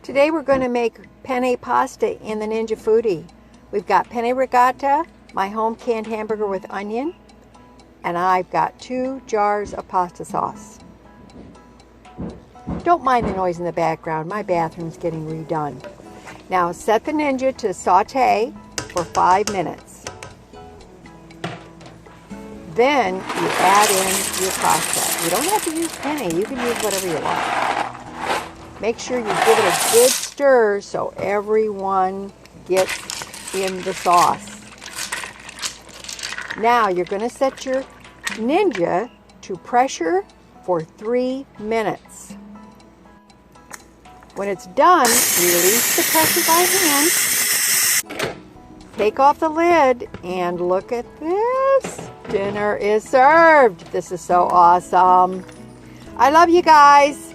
Today we're going to make penne pasta in the Ninja Foodie. We've got penne ricotta, my home canned hamburger with onion, and I've got 2 jars of pasta sauce. Don't mind the noise in the background, my bathroom's getting redone. Now set the Ninja to saute for 5 minutes. Then you add in your pasta. You don't have to use penne, you can use whatever you want. Make sure you give it a good stir so everyone gets in the sauce. Now you're going to set your Ninja to pressure for 3 minutes. When it's done, release the pressure by hand. Take off the lid and look at this. Dinner is served. This is so awesome. I love you guys.